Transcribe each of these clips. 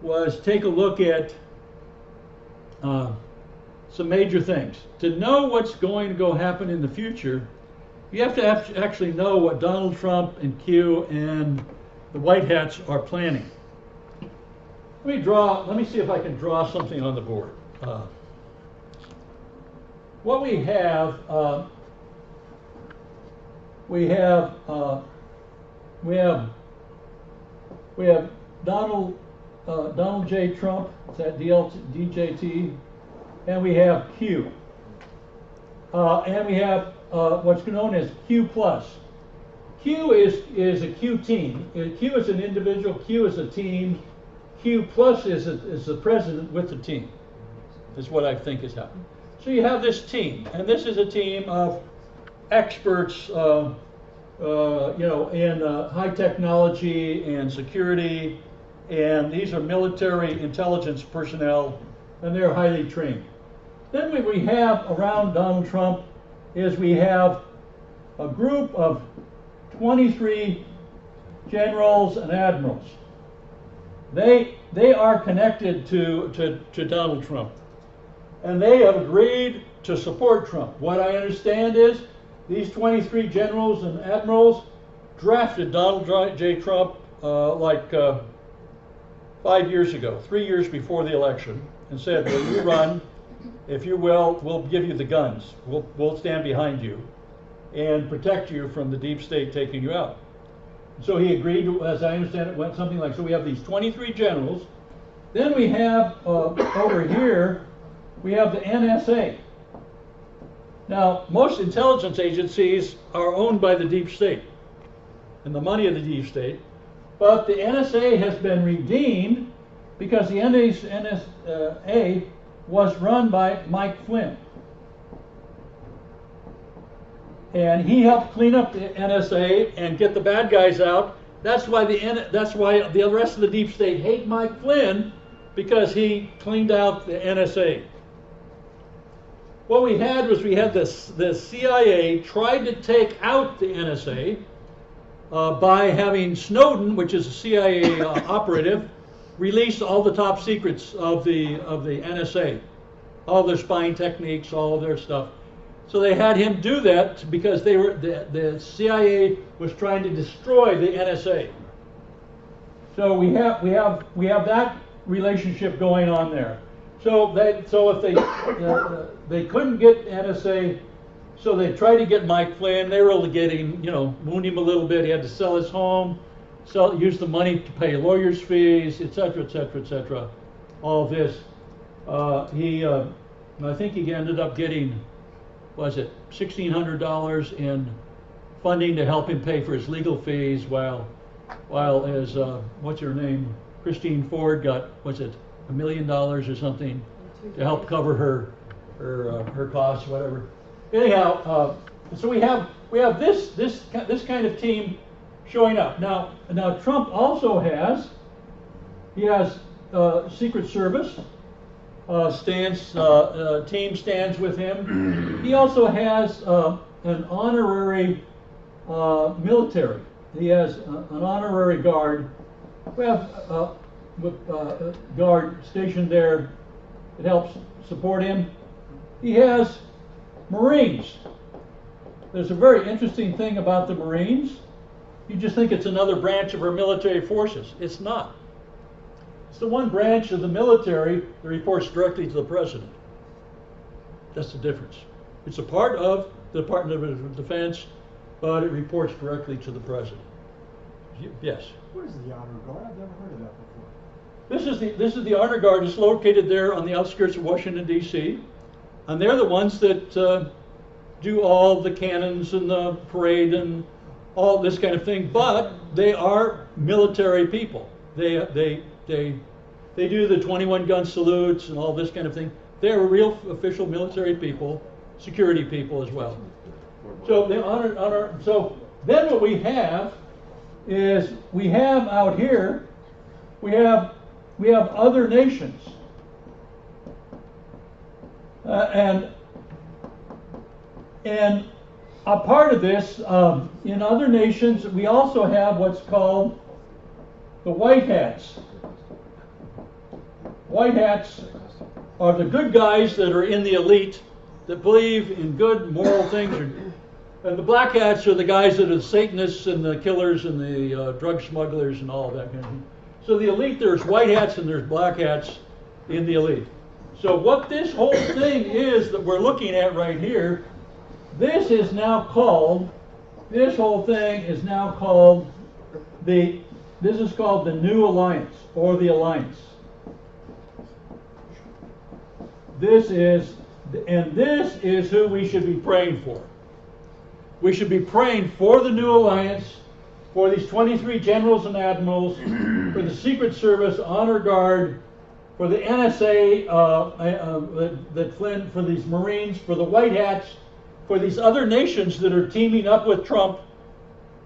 was take a look at some major things. To know what's going to go happen in the future, you have to actually know what Donald Trump and Q and the White Hats are planning. Let me see if I can draw something on the board. What we have Donald J. Trump, is that DJT, and we have Q. And we have what's known as Q+. Q is a Q team. Q is an individual, Q is a team, Q+ is the president with the team, is what I think is happening. So you have this team, and this is a team of experts in high technology and security, and these are military intelligence personnel, and they're highly trained. Then what we have around Donald Trump is we have a group of 23 generals and admirals. They are connected to Donald Trump, and they have agreed to support Trump. What I understand is these 23 generals and admirals drafted Donald J. Trump 5 years ago, 3 years before the election, and said, "Will you run? If you will, we'll give you the guns. We'll stand behind you and protect you from the deep state taking you out." So he agreed to, as I understand it, went something like, so we have these 23 generals. Then we have, over here, we have the NSA. Now, most intelligence agencies are owned by the deep state and the money of the deep state, but the NSA has been redeemed because the NSA was run by Mike Flynn. And he helped clean up the NSA and get the bad guys out. That's why the rest of the deep state hate Mike Flynn, because he cleaned out the NSA. What we had was the CIA tried to take out the NSA by having Snowden, which is a CIA operative, release all the top secrets of the NSA, all their spying techniques, all of their stuff. So they had him do that because the CIA was trying to destroy the NSA. So we have that relationship going on there. So if they couldn't get NSA, so they tried to get Mike Flynn. They were able to get him, wound him a little bit. He had to sell his home, use the money to pay lawyers' fees, etc., etc., etc. All of this. I think he ended up getting, was it $1,600 in funding to help him pay for his legal fees, while as what's her name, Christine Ford got, was it $1 million or something to help cover her costs, whatever. Anyhow, so we have this kind of team showing up. Now Trump also has Secret Service. Team stands with him. He also has an honorary military. He has an honorary guard. We have a guard stationed there. It helps support him. He has Marines. There's a very interesting thing about the Marines. You just think it's another branch of our military forces. It's not. It's the one branch of the military that reports directly to the president. That's the difference. It's a part of the Department of Defense, but it reports directly to the president. Yes? What is the Honor Guard? I've never heard of that before. This is the Honor Guard. It's located there on the outskirts of Washington, D.C. And they're the ones that do all the cannons and the parade and all this kind of thing. But they are military people. They do the 21 gun salutes and all this kind of thing. They're real official military people, security people as well. So they honor. So then what we have is we have out here, we have other nations, and a part of this in other nations we also have what's called the White Hats. white hats are the good guys that are in the elite that believe in good moral things, and the black hats are the guys that are the Satanists and the killers and the drug smugglers and all of that kind of thing. So the elite, there's white hats and there's black hats in the elite. So what this whole thing is that we're looking at right here, this is now called, this whole thing is now called this is called the New Alliance, or the Alliance. This is who we should be praying for. We should be praying for the New Alliance, for these 23 generals and admirals, for the Secret Service, Honor Guard, for the NSA, that Flynn, for these Marines, for the White Hats, for these other nations that are teaming up with Trump.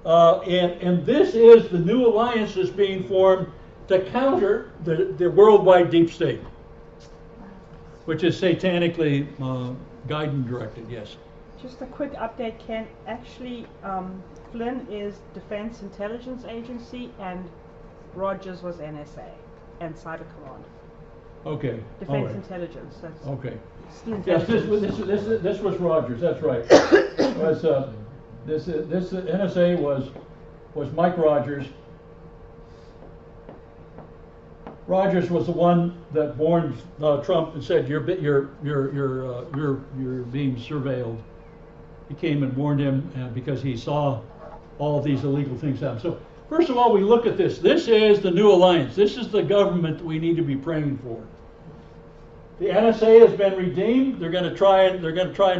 And this is the new alliance that's being formed to counter the worldwide deep state, which is satanically guided and directed, yes. Just a quick update, Ken. Actually, Flynn is Defense Intelligence Agency and Rogers was NSA and Cyber Command. Okay. Defense Intelligence. That's okay. Yes, this was Rogers. That's right. This NSA was Mike Rogers. Rogers was the one that warned Trump and said you're being surveilled. He came and warned him because he saw all of these illegal things happen. So first of all, we look at this. This is the New Alliance. This is the government we need to be praying for. The NSA has been redeemed. They're going to try and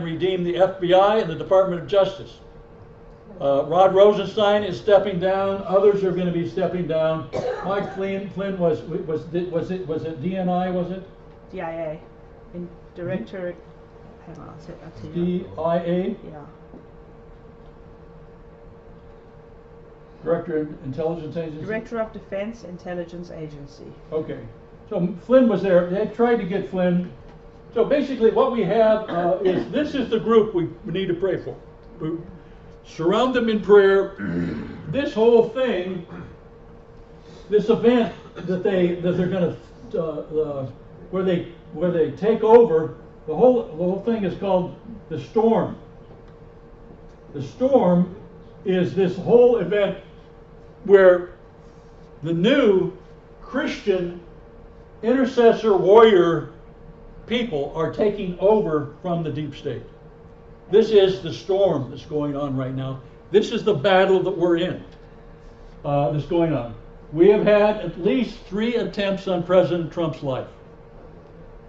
redeem the FBI and the Department of Justice. Rod Rosenstein is stepping down. Others are going to be stepping down. Mike Flynn was it DNI? Was it DIA? In Director. Hang on, I'll tell you. DIA. Yeah. Director of Intelligence Agency. Director of Defense Intelligence Agency. Okay. So Flynn was there. They tried to get Flynn. So basically what we have is this is the group we need to pray for. We surround them in prayer. This whole thing, this event that they're going to where they take over, the whole thing is called the Storm. The Storm is this whole event where the new Christian intercessor warrior people are taking over from the deep state. This is the storm that's going on right now. This is the battle that we're in that's going on. We have had at least 3 attempts on President Trump's life.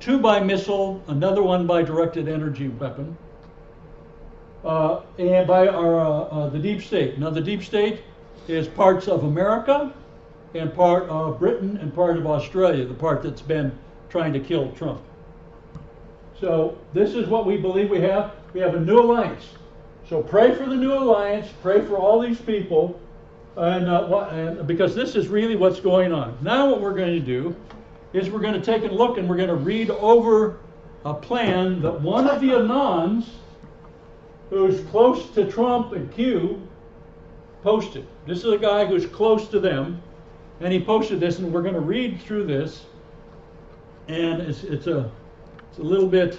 2 by missile, another one by directed energy weapon, and by the deep state. Now the deep state is parts of America and part of Britain and part of Australia, the part that's been trying to kill Trump. So this is what we believe we have. We have a new alliance. So pray for the new alliance, pray for all these people, and because this is really what's going on. Now what we're going to do is we're going to take a look and we're going to read over a plan that one of the Anons, who's close to Trump and Q, posted. This is a guy who's close to them, and he posted this, and we're going to read through this, and it's a little bit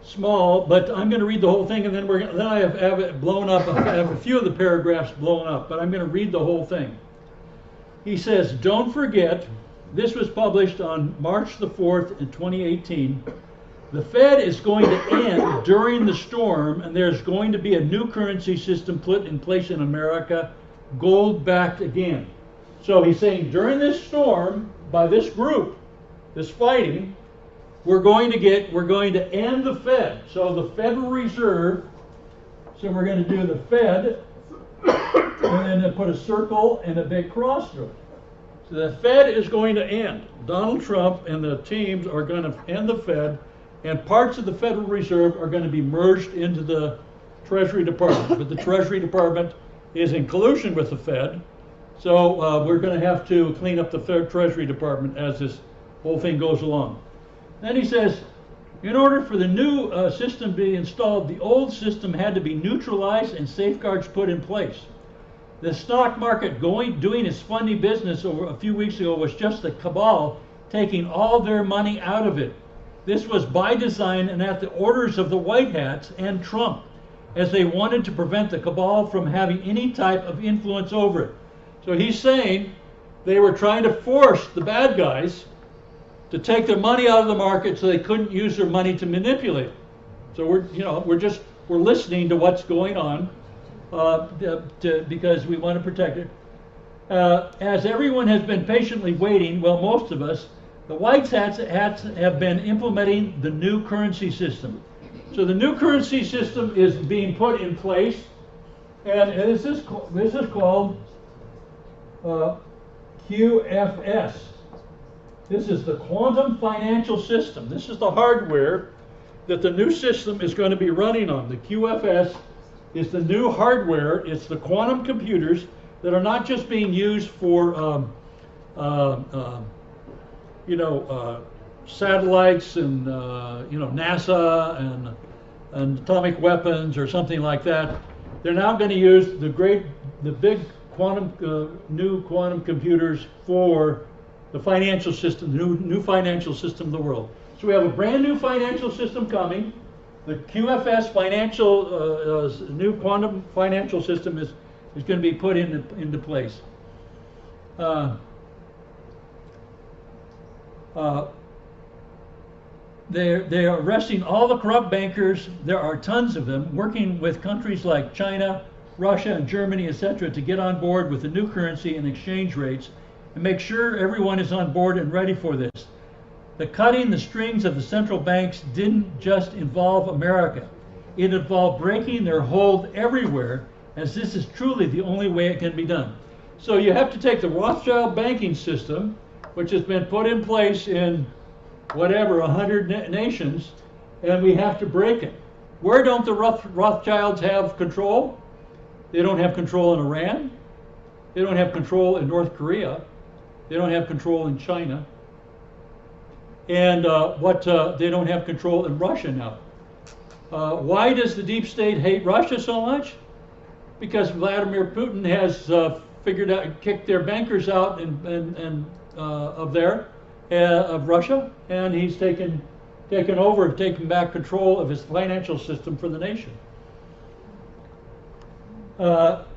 small, but I'm going to read the whole thing, and then I have it blown up. I have a few of the paragraphs blown up, but I'm going to read the whole thing. He says, "Don't forget, this was published on March the 4th in 2018. The Fed is going to end during the storm, and there's going to be a new currency system put in place in America, gold-backed again." So he's saying during this storm, by this group, this fighting, we're going to end the Fed. So the Federal Reserve, so we're going to do the Fed, and then put a circle and a big cross through it. So the Fed is going to end. Donald Trump and the teams are going to end the Fed, and parts of the Federal Reserve are going to be merged into the Treasury Department. But the Treasury Department is in collusion with the Fed, so we're going to have to clean up the Treasury Department as this whole thing goes along. Then he says, in order for the new system to be installed, the old system had to be neutralized and safeguards put in place. The stock market doing its funny business over a few weeks ago was just a cabal taking all their money out of it. This was by design and at the orders of the White Hats and Trump, as they wanted to prevent the cabal from having any type of influence over it. So he's saying they were trying to force the bad guys to take their money out of the market so they couldn't use their money to manipulate it. So we're listening to what's going on because we want to protect it. As everyone has been patiently waiting, well, most of us, the White Hats have been implementing the new currency system. So the new currency system is being put in place, and this is called QFS. This is the quantum financial system. This is the hardware that the new system is going to be running on. The QFS is the new hardware. It's the quantum computers that are not just being used for satellites and NASA and atomic weapons or something like that. They're now going to use the big quantum new quantum computers for the financial system, the new financial system of the world. So we have a brand new financial system coming. The QFS new quantum financial system is going to be put into place. They are arresting all the corrupt bankers. There are tons of them working with countries like China, Russia, and Germany, etc., to get on board with the new currency and exchange rates and make sure everyone is on board and ready for this. The cutting the strings of the central banks didn't just involve America. It involved breaking their hold everywhere, as this is truly the only way it can be done. So you have to take the Rothschild banking system, which has been put in place in whatever, 100 nations, and we have to break it. Where don't the Rothschilds have control? They don't have control in Iran. They don't have control in North Korea. They don't have control in China. And they don't have control in Russia now. Why does the deep state hate Russia so much? Because Vladimir Putin has kicked their bankers out of Russia, and he's taken back control of his financial system for the nation.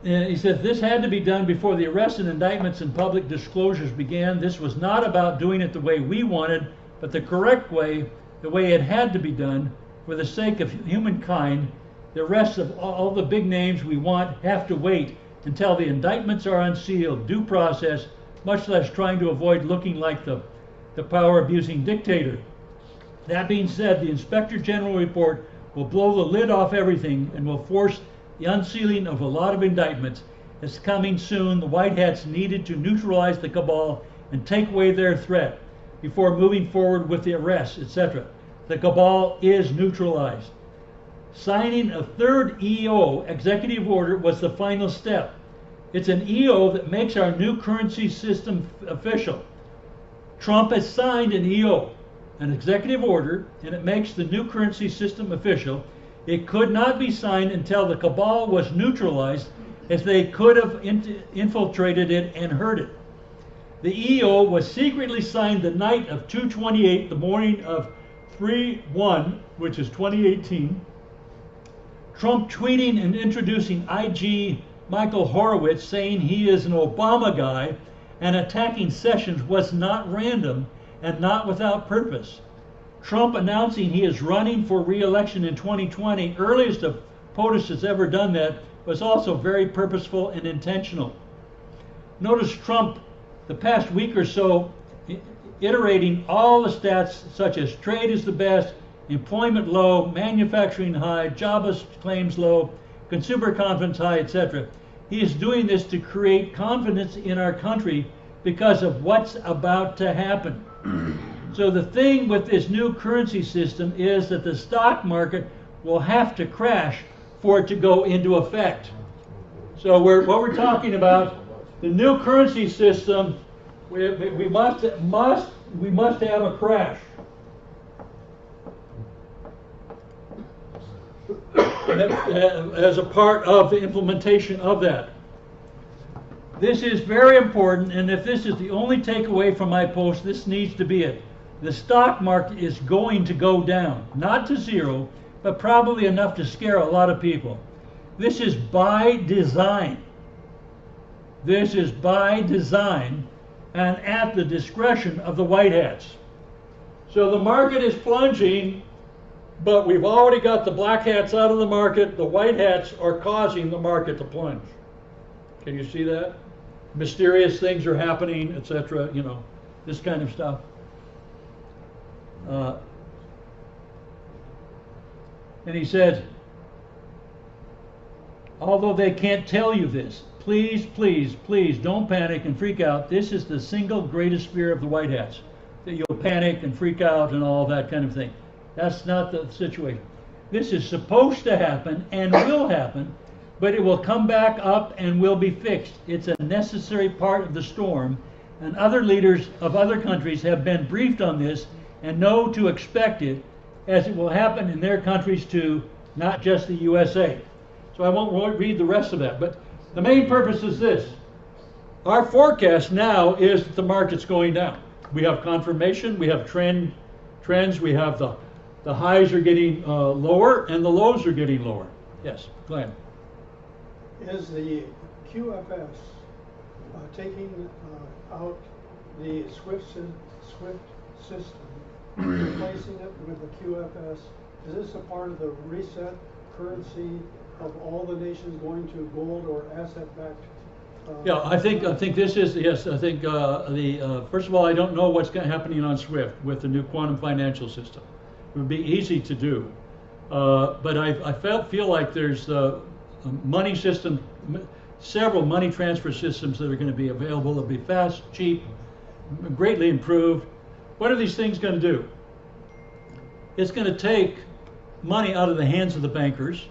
He said this had to be done before the arrests and indictments and public disclosures began. This was not about doing it the way we wanted, but the correct way, the way it had to be done for the sake of humankind. The rest of all the big names we want have to wait until the indictments are unsealed, due process, much less trying to avoid looking like the power-abusing dictator. That being said, the Inspector General report will blow the lid off everything and will force the unsealing of a lot of indictments. It's coming soon. The White Hats needed to neutralize the cabal and take away their threat before moving forward with the arrests, etc. The cabal is neutralized. Signing a third EO, executive order, was the final step. It's an EO that makes our new currency system official. Trump has signed an EO, an executive order, and it makes the new currency system official. It could not be signed until the cabal was neutralized, as they could have infiltrated it and hurt it. The EO was secretly signed the night of 2/28, the morning of 3/1, which is 2018. Trump tweeting and introducing IG Michael Horowitz, saying he is an Obama guy, and attacking Sessions was not random and not without purpose. Trump announcing he is running for re-election in 2020, earliest of POTUS has ever done that, was also very purposeful and intentional. Notice Trump, the past week or so, iterating all the stats such as trade is the best, employment low, manufacturing high, jobless claims low, consumer confidence high, etc. He is doing this to create confidence in our country because of what's about to happen. So the thing with this new currency system is that the stock market will have to crash for it to go into effect. So what we're talking about, the new currency system, we must have a crash. As a part of the implementation of that. This is very important, and if this is the only takeaway from my post, this needs to be it. The stock market is going to go down, not to zero, but probably enough to scare a lot of people. This is by design. This is by design and at the discretion of the white hats. So the market is plunging, but we've already got the black hats out of the market. The white hats are causing the market to plunge. Can you see that? Mysterious things are happening, etc. You know, this kind of stuff. And he said, although they can't tell you this, please, please, please don't panic and freak out. This is the single greatest fear of the white hats, that you'll panic and freak out and all that kind of thing. That's not the situation. This is supposed to happen and will happen, but it will come back up and will be fixed. It's a necessary part of the storm, and other leaders of other countries have been briefed on this and know to expect it, as it will happen in their countries too, not just the USA. So I won't read the rest of that, but the main purpose is this. Our forecast now is that the market's going down. We have confirmation, we have trends, we have the highs are getting lower and the lows are getting lower. Yes, Glenn. Is the QFS taking out the SWIFT system, replacing it with the QFS? Is this a part of the reset currency of all the nations going to gold or asset-backed? Yeah, I think this is, yes, I think first of all, I don't know what's happening on SWIFT with the new quantum financial system. It would be easy to do, but I feel like there's a money system, several money transfer systems that are going to be available. They'll be fast, cheap, greatly improved. What are these things going to do? It's going to take money out of the hands of the bankers.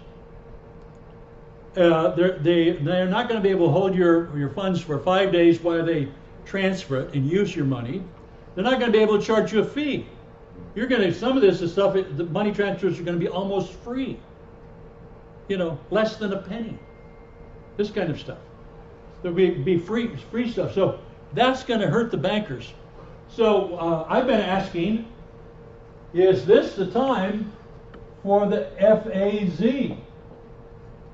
They're not going to be able to hold your funds for 5 days while they transfer it and use your money. They're not going to be able to charge you a fee. You're going to, some of this is stuff, the money transfers are going to be almost free. You know, less than a penny. This kind of stuff. There'll be free stuff. So that's going to hurt the bankers. So I've been asking, is this the time for the FAZ?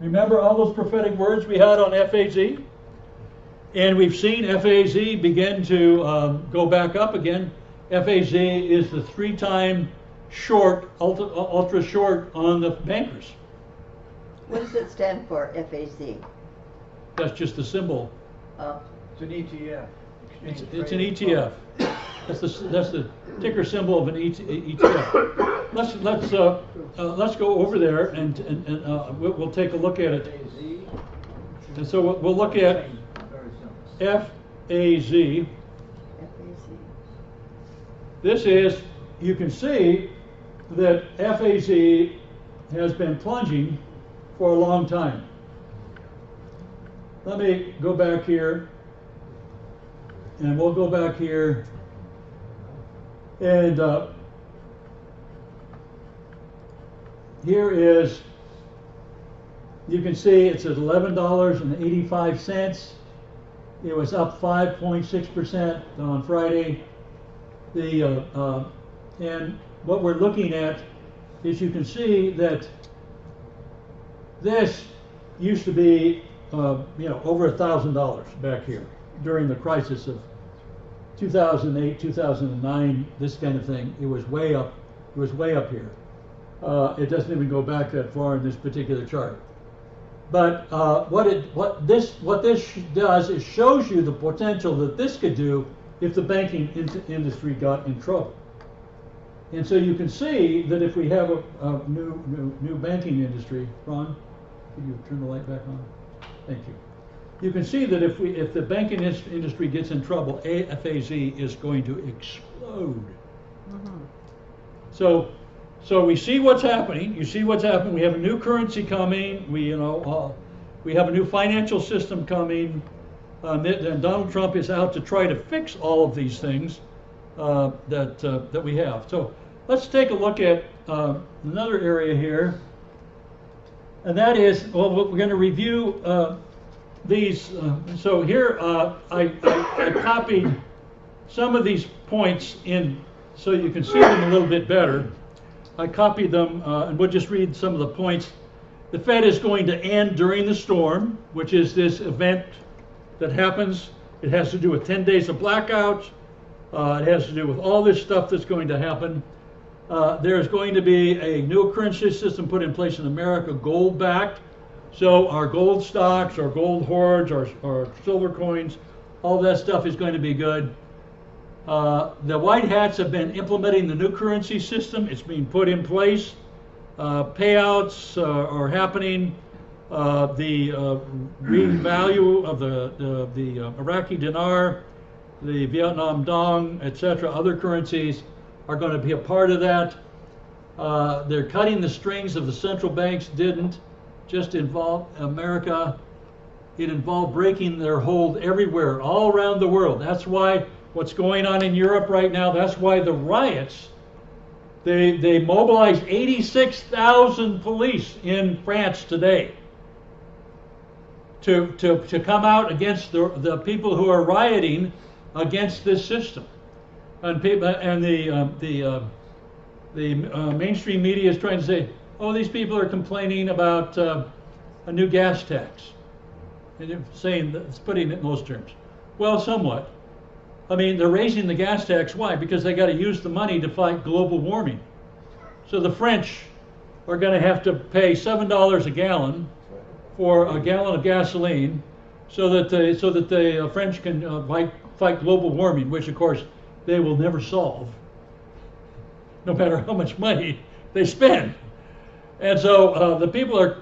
Remember all those prophetic words we had on FAZ? And we've seen FAZ begin to go back up again. FAZ is the 3-time short, ultra short on the bankers. What does it stand for, FAZ? That's just a symbol. It's an ETF. It's an ETF. That's the ticker symbol of an ETF. Let's go over there and we'll take a look at it. And so we'll look at FAZ. This is, you can see that FAZ has been plunging for a long time. Let me go back here, and we'll go back here, and here is, you can see it's at $11.85. It was up 5.6% on Friday. And what we're looking at is, you can see that this used to be over $1,000 back here during the crisis of 2008, 2009, this kind of thing. It was way up. It was way up here. It doesn't even go back that far in this particular chart. But what this does is shows you the potential that this could do if the banking industry got in trouble. And so you can see that if we have a new banking industry, Ron, could you turn the light back on? Thank you. You can see that if the banking industry gets in trouble, FAZ is going to explode. Mm-hmm. So we see what's happening. You see what's happening. We have a new currency coming. We have a new financial system coming. And Donald Trump is out to try to fix all of these things that we have. So let's take a look at another area here, and that is, well, we're going to review these, so here I copied some of these points in so you can see them a little bit better. I copied them, and we'll just read some of the points. The Fed is going to end during the storm, which is this event that happens. It has to do with 10 days of blackouts. It has to do with all this stuff that's going to happen. There's going to be a new currency system put in place in America, gold-backed. So our gold stocks, our gold hoards, our silver coins, all that stuff is going to be good. The White Hats have been implementing the new currency system. It's being put in place. Payouts are happening. The revalue of the Iraqi dinar, the Vietnam dong, etc., other currencies are going to be a part of that. They're cutting the strings of the central banks. Didn't just involve America. It involved breaking their hold everywhere, all around the world. That's why what's going on in Europe right now, that's why the riots, they mobilized 86,000 police in France today to come out against the people who are rioting against this system. And people, and the mainstream media is trying to say, oh, these people are complaining about a new gas tax. And they're saying that it's putting it in those terms. Well, somewhat. I mean, they're raising the gas tax. Why? Because they got to use the money to fight global warming. So the French are going to have to pay $7 a gallon for a gallon of gasoline, so that the French can fight global warming, which of course they will never solve, no matter how much money they spend. And so the people are,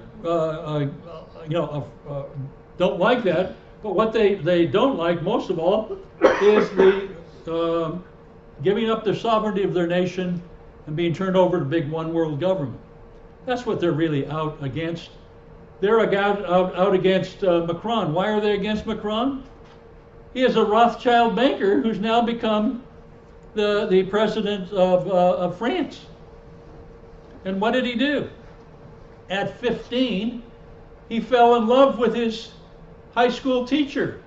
don't like that. But what they don't like most of all is the giving up the sovereignty of their nation and being turned over to big one world government. That's what they're really out against. They're out against Macron. Why are they against Macron? He is a Rothschild banker who's now become the president of France. And what did he do? At 15, he fell in love with his high school teacher.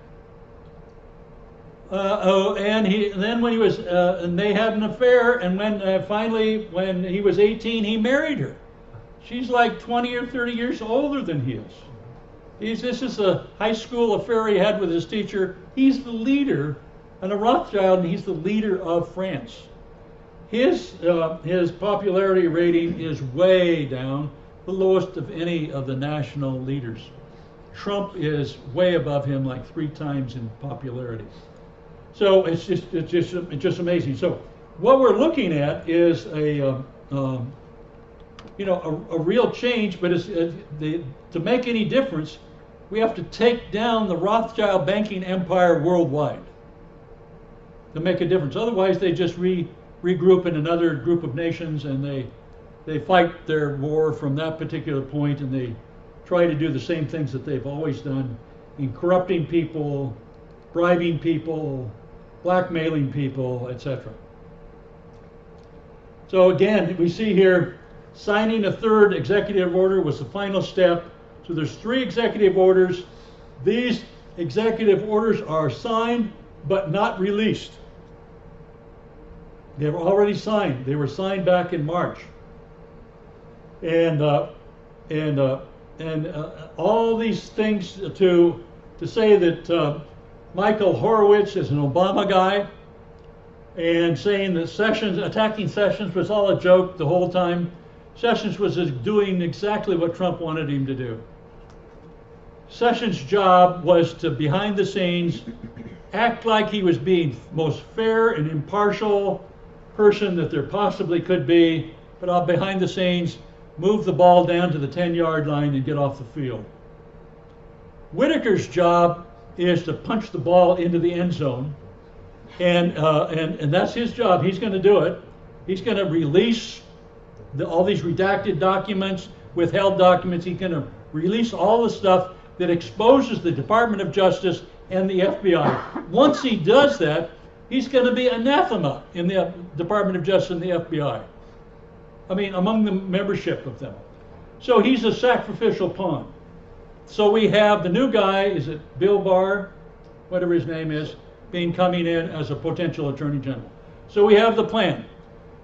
And then when he was, and they had an affair, and when finally, when he was 18, he married her. She's like 20 or 30 years older than he is. This is a high school affair he had with his teacher. He's the leader, and a Rothschild, and he's the leader of France. His popularity rating is way down, the lowest of any of the national leaders. Trump is way above him, like 3 times in popularity. So it's just amazing. So what we're looking at is a real change, but to make any difference, we have to take down the Rothschild banking empire worldwide to make a difference. Otherwise, they just regroup in another group of nations, and they fight their war from that particular point, and they try to do the same things that they've always done in corrupting people, bribing people, blackmailing people, etc. So again, we see here, signing a 3rd executive order was the final step. So there's 3 executive orders. These executive orders are signed but not released. They were already signed. They were signed back in March. And all these things to say that Michael Horowitz is an Obama guy, and saying that attacking Sessions was all a joke the whole time. Sessions was doing exactly what Trump wanted him to do. Sessions' job was to, behind the scenes, act like he was being most fair and impartial person that there possibly could be, but behind the scenes, move the ball down to the 10-yard line and get off the field. Whitaker's job is to punch the ball into the end zone, and that's his job. He's going to do it. He's going to release all these redacted documents, withheld documents. He's going to release all the stuff that exposes the Department of Justice and the FBI. Once he does that, he's going to be anathema in the Department of Justice and the FBI. I mean, among the membership of them. So he's a sacrificial pawn. so we have the new guy, is it Bill Barr, whatever his name is, coming in as a potential Attorney General. So we have the plan.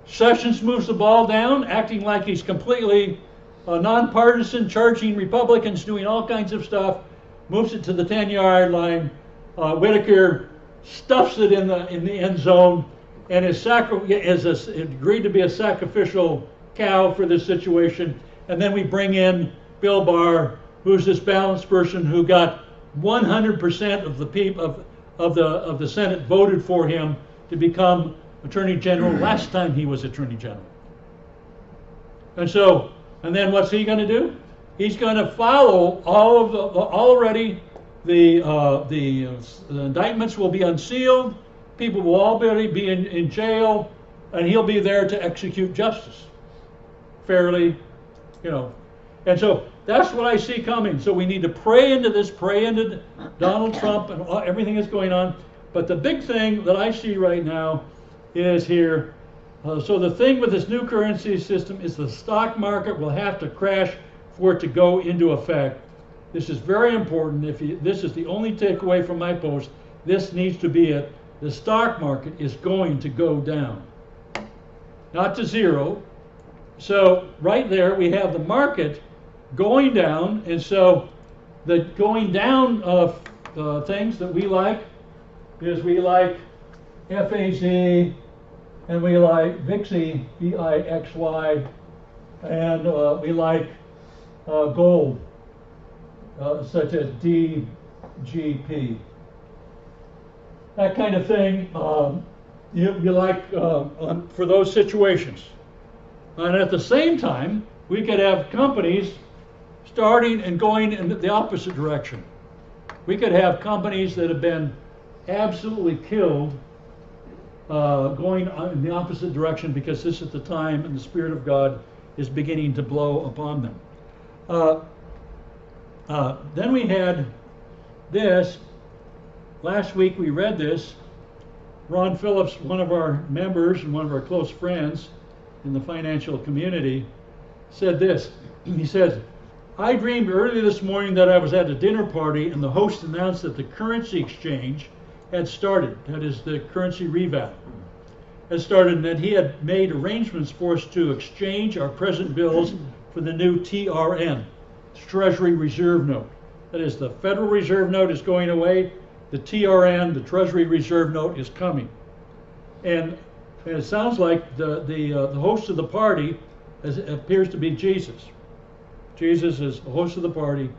Sessions moves the ball down, acting like he's completely nonpartisan, charging Republicans, doing all kinds of stuff, moves it to the 10-yard line. Whitaker stuffs it in the end zone, and is agreed to be a sacrificial cow for this situation. And then we bring in Bill Barr, who's this balanced person who got 100% of the people of the Senate voted for him to become Attorney General last time he was Attorney General. And then what's he going to do? He's going to follow already the indictments will be unsealed, people will already be in jail, and he'll be there to execute justice fairly, And so that's what I see coming. So we need to pray into this, pray into Donald Trump and everything that's going on. But the big thing that I see right now is here. So the thing with this new currency system is the stock market will have to crash for it to go into effect. This is very important. This is the only takeaway from my post. This needs to be it. The stock market is going to go down, not to zero. So right there we have the market going down, and so the going down of things that we like is we like FAZ, and we like VIXY, VIXY, and we like gold, such as DGP. That kind of thing you like for those situations. And at the same time, we could have companies starting and going in the opposite direction. We could have companies that have been absolutely killed going in the opposite direction because this is the time and the Spirit of God is beginning to blow upon them. Then we had this. Last week we read this. Ron Phillips, one of our members and one of our close friends in the financial community, said this. He said, I dreamed early this morning that I was at a dinner party and the host announced that the currency exchange had started. That is, the currency revamp had started, and that he had made arrangements for us to exchange our present bills for the new TRN, Treasury Reserve Note. That is, the Federal Reserve Note is going away. The TRN, the Treasury Reserve Note, is coming. And it sounds like the host of the party appears to be Jesus. Jesus is the host of the party.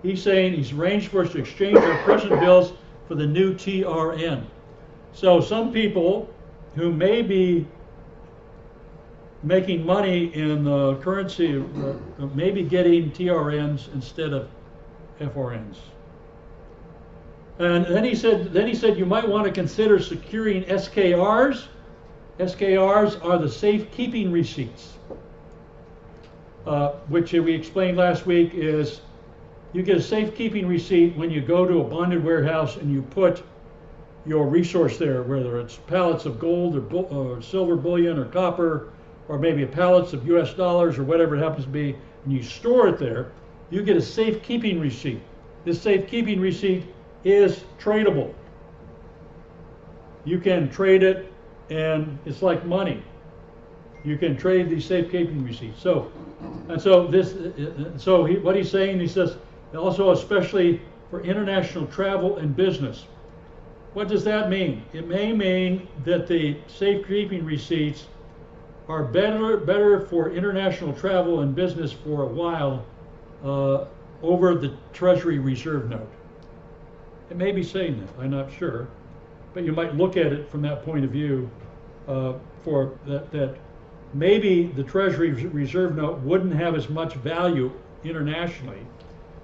He's saying he's arranged for us to exchange our present bills for the new TRN. So some people who may be making money in the currency may be getting TRNs instead of FRNs. And then he said you might want to consider securing SKRs. SKRs are the safekeeping receipts, which we explained last week is you get a safekeeping receipt when you go to a bonded warehouse and you put your resource there, whether it's pallets of gold or silver bullion or copper, or maybe pallets of US dollars or whatever it happens to be, and you store it there, you get a safekeeping receipt. This safekeeping receipt is tradable. You can trade it, and it's like money. You can trade these safekeeping receipts. What he's saying, he says, also especially for international travel and business. What does that mean? It may mean that the safekeeping receipts are better for international travel and business for a while over the Treasury Reserve Note. It may be saying that, I'm not sure, but you might look at it from that point of view for that maybe the Treasury Reserve Note wouldn't have as much value internationally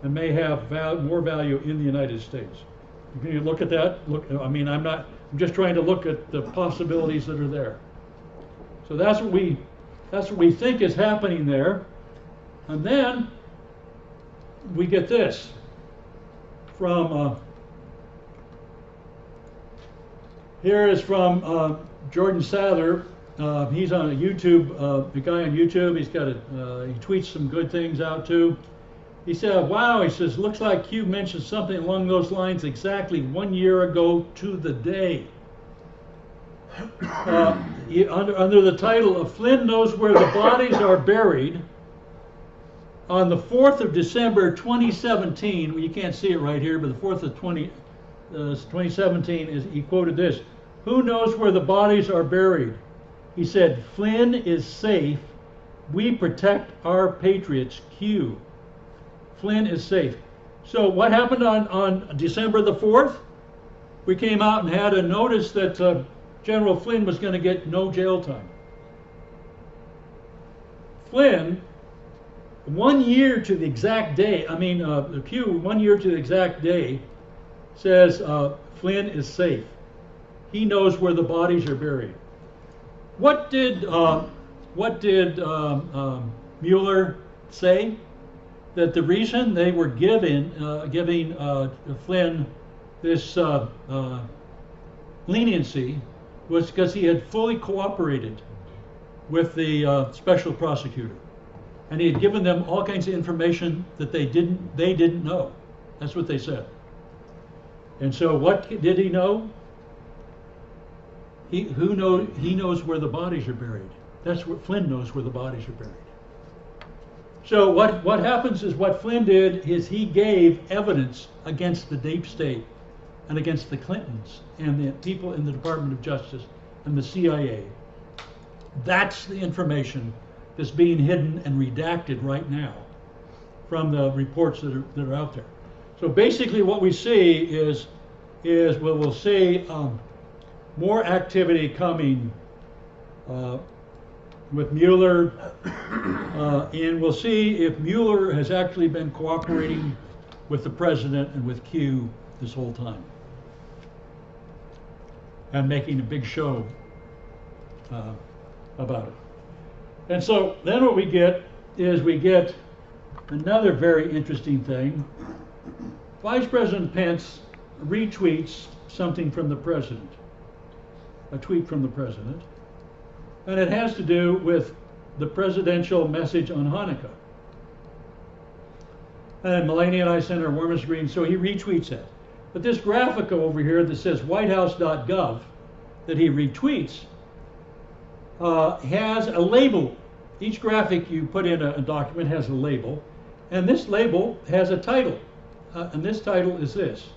and may have more value in the United States. Can you look at that? I'm just trying to look at the possibilities that are there. So that's what we think is happening there. And then we get this from here is from Jordan Sadler. He's on YouTube. The guy on YouTube. He's got he tweets some good things out too. He said, wow, he says, looks like Q mentioned something along those lines exactly 1 year ago to the day. Under the title of Flynn Knows Where the Bodies Are Buried, on the 4th of December 2017, well, you can't see it right here, but the 4th of 2017, he quoted this, "Who knows where the bodies are buried?" He said, "Flynn is safe. We protect our patriots, Q. Flynn is safe." So what happened on December the 4th? We came out and had a notice that General Flynn was going to get no jail time. Flynn, 1 year to the exact day, Q, 1 year to the exact day, says Flynn is safe. He knows where the bodies are buried. What did Mueller say? That the reason they were giving Flynn this leniency was because he had fully cooperated with the special prosecutor, and he had given them all kinds of information that they didn't know. That's what they said. And so, what did he know? He knows where the bodies are buried. That's what Flynn knows, where the bodies are buried. So what happens is, what Flynn did is he gave evidence against the deep state and against the Clintons and the people in the Department of Justice and the CIA. That's the information that's being hidden and redacted right now from the reports that are out there. So basically what we see is we'll see more activity coming with Mueller, and we'll see if Mueller has actually been cooperating with the president and with Q this whole time, and making a big show about it. And so then what we get is another very interesting thing. Vice President Pence retweets something from the president, a tweet from the president, and it has to do with the presidential message on Hanukkah. And Melania and I sent our warmest greetings, so he retweets that. But this graphic over here that says whitehouse.gov that he retweets has a label. Each graphic you put in a document has a label, and this label has a title. And this title is this.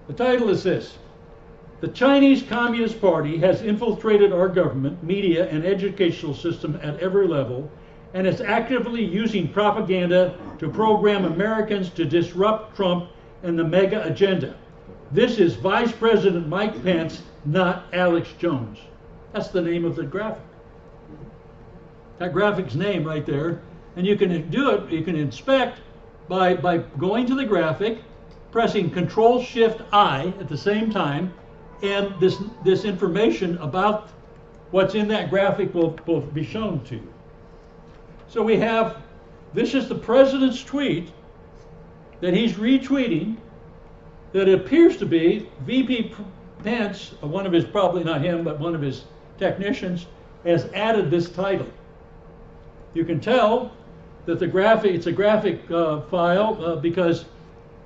The title is this: "The Chinese Communist Party has infiltrated our government, media, and educational system at every level, and is actively using propaganda to program Americans to disrupt Trump and the mega agenda. This is Vice President Mike Pence, not Alex Jones." That's the name of the graphic. That graphic's name right there. And you can do it, you can inspect by going to the graphic, pressing Control-Shift-I at the same time, and this information about what's in that graphic will be shown to you. So we have, this is the president's tweet that he's retweeting, that it appears to be VP Pence, one of his, probably not him, but one of his technicians, has added this title. You can tell that the graphic, it's a graphic file because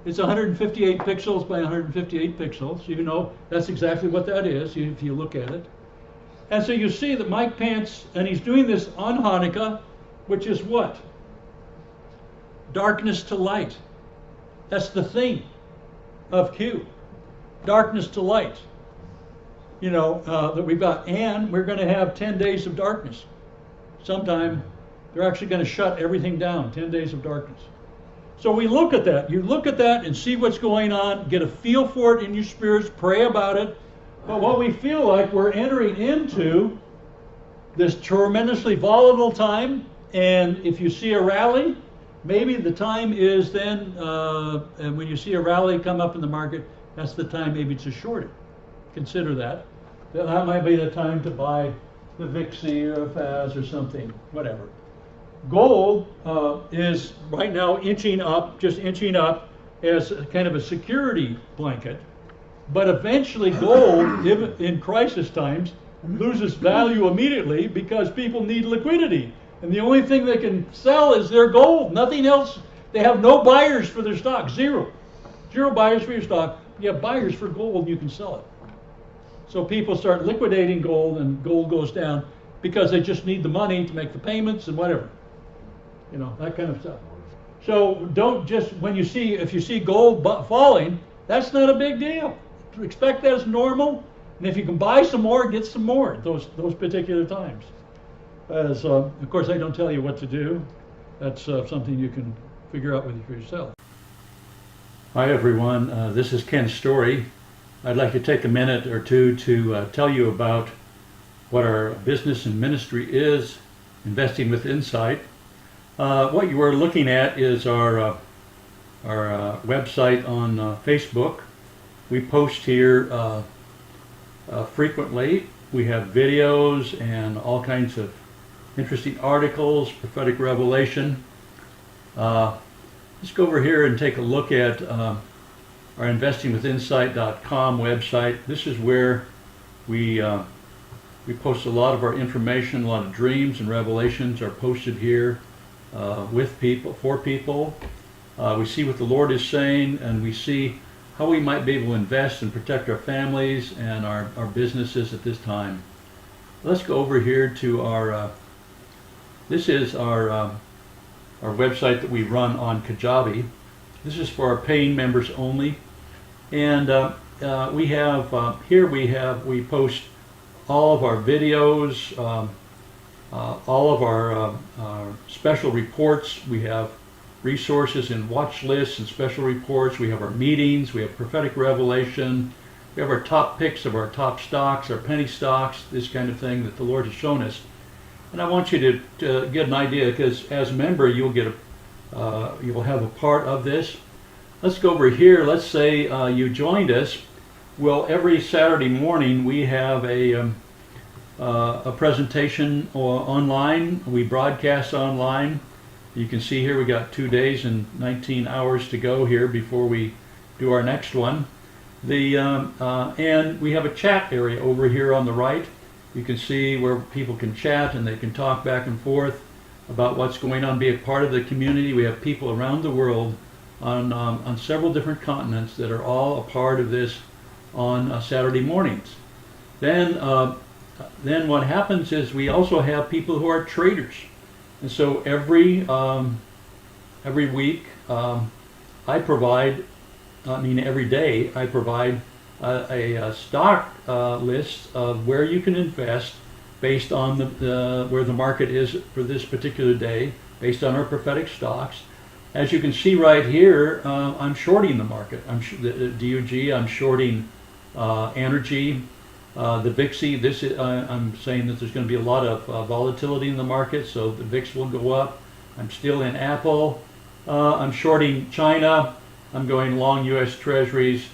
it's 158 pixels by 158 pixels. You know that's exactly what that is if you look at it. And so you see that Mike Pence, and he's doing this on Hanukkah, which is what? Darkness to light. That's the theme of Q. Darkness to light. You know, that we've got, and we're going to have 10 days of darkness. Sometime they're actually going to shut everything down, 10 days of darkness. So we look at that. You look at that and see what's going on, get a feel for it in your spirits, pray about it. But what we feel like, we're entering into this tremendously volatile time, and if you see a rally, maybe the time is then, and when you see a rally come up in the market, that's the time maybe to short it. Consider that. That might be the time to buy the VIXI or a FAS or something, whatever. Gold is right now inching up, just inching up as kind of a security blanket. But eventually gold, in crisis times, loses value immediately because people need liquidity. And the only thing they can sell is their gold. Nothing else. They have no buyers for their stock, zero buyers for your stock. You have buyers for gold, you can sell it. So people start liquidating gold, and gold goes down because they just need the money to make the payments and whatever, you know, that kind of stuff. So don't just, if you see gold falling, that's not a big deal. Expect that as normal, and if you can buy some more, get some more those particular times. As of course, I don't tell you what to do. That's something you can figure out for yourself. Hi everyone, this is Ken's story. I'd like to take a minute or two to tell you about what our business and ministry is, Investing with Insight. What you are looking at is our website on Facebook. We post here frequently. We have videos and all kinds of interesting articles, prophetic revelation. Let's go over here and take a look at our investingwithinsight.com website. This is where we post a lot of our information. A lot of dreams and revelations are posted here with people, for people. We see what the Lord is saying, and we see how we might be able to invest and protect our families and our businesses at this time. Let's go over here to our, this is our website that we run on Kajabi. This is for our paying members only. And we have, here we post all of our videos, all of our special reports. We have resources and watch lists and special reports. We have our meetings. We have prophetic revelation. We have our top picks of our top stocks, our penny stocks, this kind of thing that the Lord has shown us. And I want you to get an idea, because as a member you'll get you'll have a part of this. Let's go over here. Let's say you joined us. Well, every Saturday morning we have a presentation online. We broadcast online. You can see here we got 2 days and 19 hours to go here before we do our next one. And we have a chat area over here on the right. You can see where people can chat and they can talk back and forth about what's going on, be a part of the community. We have people around the world on several different continents that are all a part of this on Saturday mornings. Then what happens is we also have people who are traders. And so every week I provide, every day I provide a stock list of where you can invest based on where the market is for this particular day, based on our prophetic stocks. As you can see right here, I'm shorting the market. The DUG, I'm shorting energy. The VIXI, this is, I'm saying that there's going to be a lot of volatility in the market, so the VIX will go up. I'm still in Apple. I'm shorting China. I'm going long U.S. Treasuries.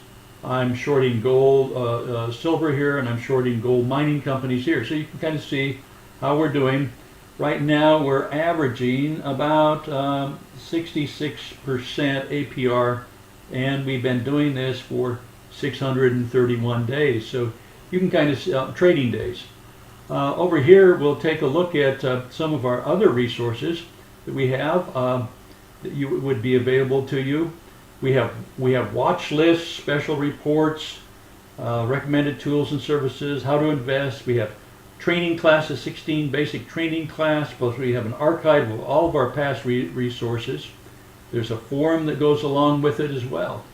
I'm shorting gold, silver here, and I'm shorting gold mining companies here. So you can kind of see how we're doing. Right now we're averaging about 66% APR, and we've been doing this for 631 days. So you can kind of trading days. Over here we'll take a look at some of our other resources that we have that would be available to you. We have watch lists, special reports, recommended tools and services, how to invest. We have training classes, 16 basic training class, plus we have an archive of all of our past resources. There's a forum that goes along with it as well.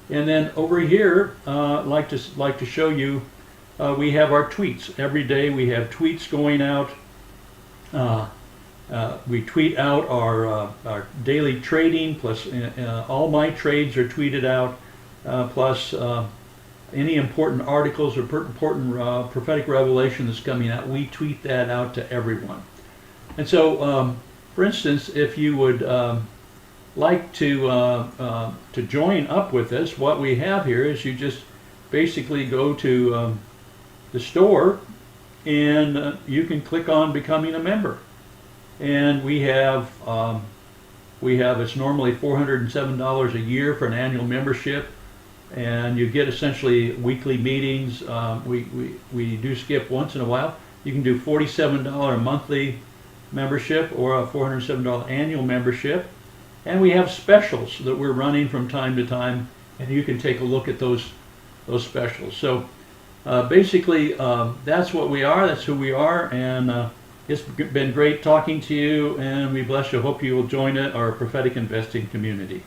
And then over here, I'd like to show you, we have our tweets. Every day we have tweets going out. We tweet out our daily trading, plus all my trades are tweeted out, plus any important articles or important prophetic revelation that's coming out, we tweet that out to everyone. And so, for instance, if you would like to join up with us, what we have here is you just basically go to the store and you can click on becoming a member. And we have it's normally $407 a year for an annual membership, and you get essentially weekly meetings. We do skip once in a while. You can do $47 monthly membership or a $407 annual membership, And we have specials that we're running from time to time, and you can take a look at those specials. So basically, that's what we are, that's who we are, and it's been great talking to you, and we bless you. Hope you will join our prophetic investing community.